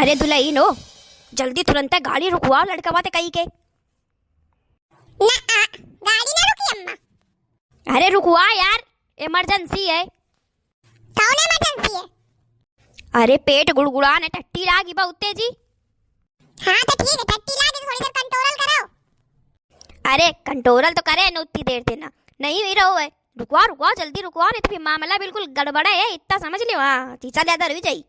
अरे दुल्हन हो, जल्दी तुरंत गाड़ी रुकवाओ, लड़का बात कही के। गाड़ी ना रुकी अम्मा। अरे रुकवा यार, इमरजेंसी है। कौन इमरजेंसी है? अरे पेट गुड़गुड़ाने टट्टी लागी बहुत तेजी। हाँ तो ठीक है, टट्टी लागे थोड़ी देर कंट्रोल कराओ। अरे कंट्रोल तो करे न, उतनी देर देना नहीं हुई रहो है। रुकवा रुकवा जल्दी रुकवा, नहीं तो फिर मामला बिल्कुल गड़बड़ा है, इतना समझ लियो। हाँ टीचा ज्यादा रुक जाई।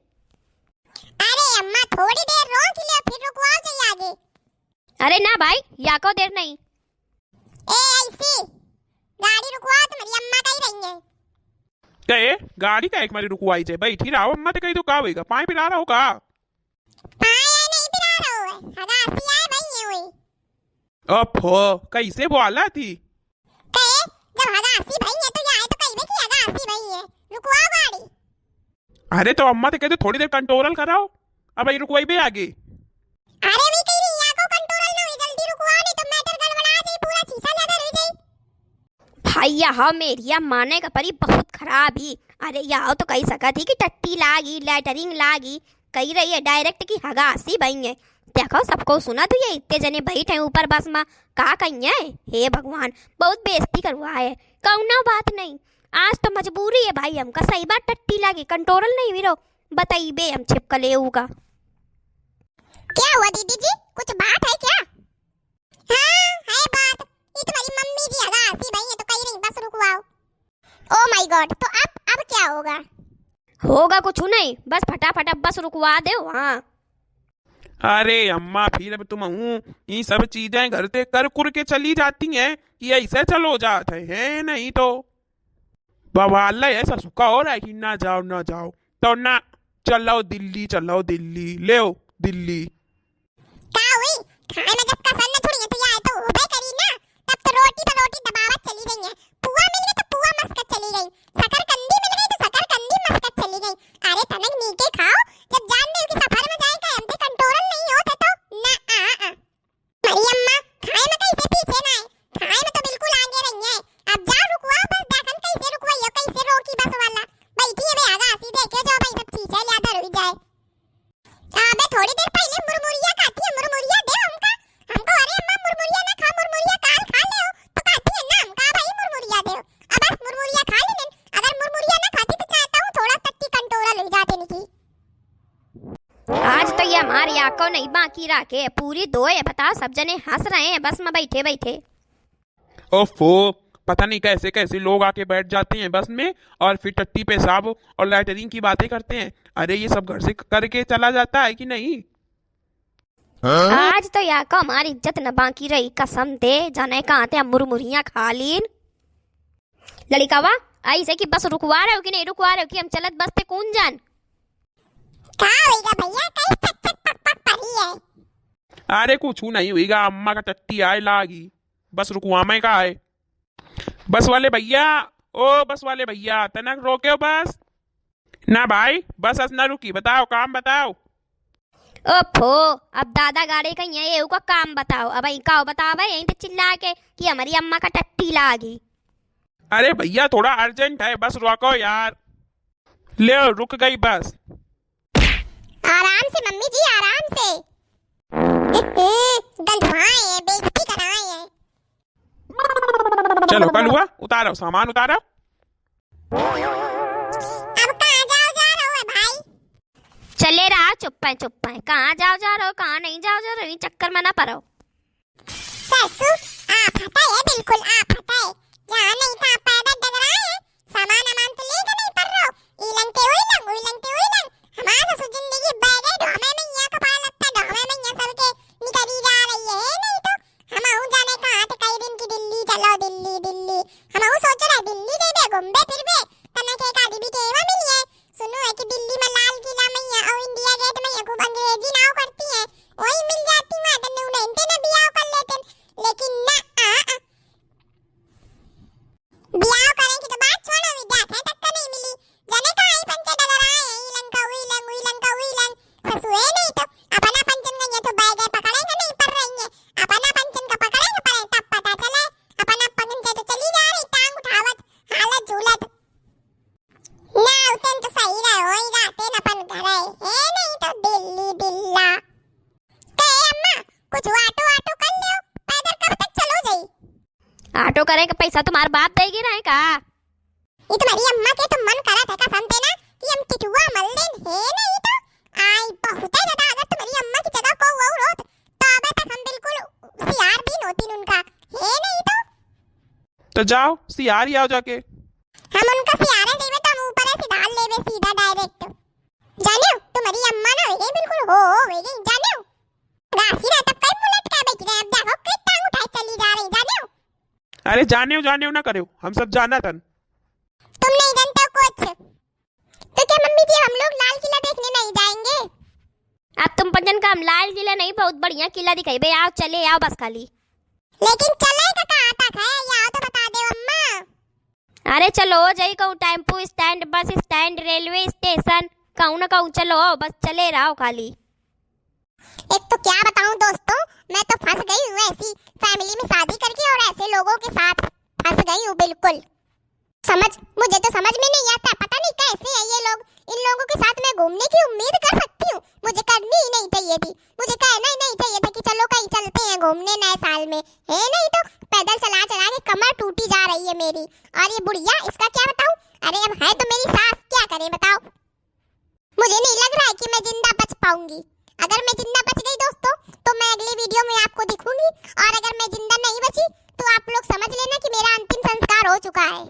अरे अम्मा थोड़ी देर रोक लियो, फिर रुकवाओ चाहिए आगे। अरे ना भाई, या को देर नहीं। ए ऐसी गाड़ी रुकवाओ, तुम्हारी अम्मा कही रही है। कहे गाड़ी का एक मारी रुकवाई जे बैठी रहो अम्मा ते कही तो का होएगा, पाए पिला रहो का? पाए नहीं पिला रहो है, हगासी आए भाई ये हुई। अफो कैसे बोला थी? कहे जब हगासी भाई है तो ये आए तो कही में कि हगासी भाई है, रुकवाओ गाड़ी। अरे तो अम्मा ते कहते थोड़ी देर कंट्रोल कराओ, अब भाई रुकवाई बे आगे। अरे भी कही रही है को कंट्रोल ना हुई, जल्दी रुकवाओ नहीं तो मैटर गड़बड़ा जाए, पूरा शीशा ज्यादा रह जाए। भैया हाँ मेरी माने का परी बहुत खराब ही। अरे यहाँ तो कही सका थी कि टट्टी लागी, लेटरिंग लागी, कही रही है डायरेक्ट की हगासी भाई है। देखो सबको सुना तो ये इतने जने बैठे ऊपर बस में, का कही है। हे भगवान, बहुत बेइज्जती करवा है। कौना बात नहीं, आज तो मजबूरी है भाई, हमका सही बात टट्टी लागी, कंट्रोल नहीं विरो बताई बे, हम छिपका ले होगा। क्या हुआ दीदी जी, कुछ बात है क्या? हाँ है बात, ये तुम्हारी मम्मी जी हगासी भाई है तो कही रही बस रुकवाओ। ओ माय गॉड, तो अब क्या होगा? होगा कुछ नहीं, बस फटाफट अब बस रुकवा दे। हाँ अरे अम्मा फिर अब तुम ये सब चीजें घर से कर कुर के चली जाती हैं कि ऐसे चलो जाते हैं, नहीं तो बवाल ऐसा सुखा हो रहा है कि ना जाओ ना जाओ तो ना, चलो दिल्ली चलो दिल्ली, ले दिल्ली। का हुई खाए में जब कसर न छुड़ी है तो ये तो उबे करी ना, तब तो रोटी दबावत चली गई है। पुआ मिल गई तो पुआ मस्कत चली गई, शकरकंदी मिल गई तो शकरकंदी मस्कत चली गई। अरे तनक नीचे खाओ, जब जान दे कि सफर में जाए का हमसे कंट्रोल नहीं होता तो ना मरी अम्मा खाए में कैसे पीछे ना है, खाए में तो बिल्कुल आगे रही है। अब जाओ रुकवाओ बस, देखन कैसे रुकवाइयो, कैसे रोकी बस वाला बैठी है बे हगासी, देखे जाओ भाई सब चीजें याद रह जाए। अबे थोड़ी देर पहले मुरमुरिया खाती है, मुरमुरिया दे हमका। अरे अम्मा मुरमुरिया ना खा, मुरमुरिया काल खा ले तो खाती है ना, हमका भाई मुरमुरिया दे। अब बस मुरमुरिया खा ले, अगर मुरमुरिया ना खाती तो चाहता हूँ थोड़ा टट्टी कंट्रोल हो जाते नहीं की। आज तो ये हमारी आंखों नहीं बाकी रखे, पूरी दो है। बताओ सब जने हंस रहे हैं बस में बैठे बैठे। ओफो, पता नहीं कैसे कैसे लोग आके बैठ जाते हैं बस में और फिर टट्टी पेशाब और लैटरिन की बातें करते हैं। अरे ये सब घर से करके चला जाता है कि नहीं? आज तो यहाँ को हमारी इज्जत न बाकी रही, कसम दे जाने कहाँ थे मुरमुरियाँ खा लीन। लड़कावा ऐसे कि बस रुकवा रहे हो कि नहीं रुकवा रहे हो कि हम चलत बस पे कौन जान। का होएगा भैया, कई चट चट पक पक पड़ी है। अरे कुछ नहीं हुईगा, अम्मा का टट्टी आए लागी, बस रुकवा में का है। बस वाले भैया, ओ बस वाले भैया तनक रोके हो बस ना भाई, बस ना रुकी, बताओ काम बताओ। ओफो, अब दादा गाड़ी कहीं है, ये का काम बताओ। अब का बताओ भाई, यहीं पे चिल्ला के कि हमारी अम्मा का टट्टी लागी। अरे भैया थोड़ा अर्जेंट है, बस रोको यार। ले रुक गई बस। आराम से मम्मी जी, आराम से। गंधवाए है, बेइज्जती कराए है। चलो कल हुआ, उतारो सामान उतारो। अब कहाँ जाओ जा रहे हो भाई? चले रहा, चुप है, कहाँ जाओ जा रहे हो, कहाँ नहीं जाओ जा रहे हो, चक्कर में ना पड़ो। ससु आप हटा है, बिल्कुल आप हटा है, जहाँ नहीं था पैदल डगरा है, सामान अमान तो लेके नहीं पड़ रहा। इलंग हमारा ससु जिंदगी बैगे ढोमे में यहाँ कपाल लगता, ढोमे में यहाँ सबके निकली जा रही है। नहीं तो हम आऊँ जाने कहाँ थे कई दिन की, दिल्ली चलो दिल्ली हम आऊँ सोच रहे दिल्ली जाइबे घूमबे फिरबे, तने के एक आदि भी केवा मिली है। सुनो है कि दिल्ली में लाल किला में और इंडिया गेट में ये खूब अंग्रेजी नाव करती है, वही मिल जाती वहाँ तने उन्हें इंटे ने बियाह कर लेते। लेकिन ना बियाह करें की तो बात छोड़ो, विद्यार्थी तक का नहीं मिली, जने का आई पंचे डगर आए हैं, इलंग ससुए नहीं तो अपना पंचन गए तो बैगे पकड़ेंगे नहीं पर रही है, अपना पंचन का पकड़ेंगे पर तब पता चले अपना पंचन से तो चली जा रही टांग उठावत हालत झूलत ना। उतन तो सही रहे हो ही राते न अपन घर है नहीं तो दिल्ली कुछ ऑटो ऑटो कर लो, पैदल कब तक चलो जाई। ऑटो करे का पैसा तुम्हार बाप देगी ना का? ये तुम्हारी अम्मा के तो मन करत है कसम देना कि हम टिटुआ मल देन है नहीं तो आई बहुत है ज्यादा। अगर तुम्हारी अम्मा की जगह को और होत तो अबे तक हम बिल्कुल सियार दिन होती उनका है नहीं तो जाओ सियार ही आओ जाके। हम उनका सियारे देवे तो हम ऊपर से डाल लेवे सीधा डायरेक्ट। जाने तुम्हारी अम्मा ना हो गई बिल्कुल हो गई जाने राशि ना तब कई बुलेट का बेच रहे। अब देखो किस टांग उठाई चली जा रही जाने। अरे जाने ना करो, हम सब जाना तन। तुम नहीं जानते हो कुछ तो क्या मम्मी जी हम लोग लाल किला देखने नहीं जाएंगे? अब तुम पंजन का हम लाल किला नहीं बहुत बढ़िया किला दिखाई बे, आओ चले आओ बस खाली। लेकिन चलेगा कहाँ तक है या तो बता दे अम्मा। अरे चलो जाई कहूँ tempo stand, bus stand, railway station, कहूँ ना कहूँ चलो बस चले रहो खाली। एक तो क्या बताऊं दोस्तों, मैं तो फंस गई हूँ ऐसी फैमिली में शादी करके और ऐसे लोगों के साथ फंस गई हूँ बिल्कुल। मुझे तो समझ में नहीं आता, पता नहीं कैसे है ये लोग। इन लोगों के साथ मैं घूमने की उम्मीद कर सकती हूँ, मुझे करनी ही नहीं चाहिए थी। मुझे कहना ही नहीं चाहिए था कि चलो कहीं चलते हैं घूमने नए साल में, है नहीं तो पैदल चला चला के कमर टूटी जा रही है मेरी। और ये बुढ़िया इसका क्या बताऊं। अरे अब है तो मेरी सास, क्या करे बताओ। मुझे नहीं लग रहा है कि मैं जिंदा बच पाऊंगी। अगर मैं जिंदा बच गई दोस्तों तो मैं अगली वीडियो में आपको दिखूंगी, और अगर मैं जिंदा नहीं बची तो आप लोग समझ लेना कि मेरा अंतिम संस्कार हो चुका है।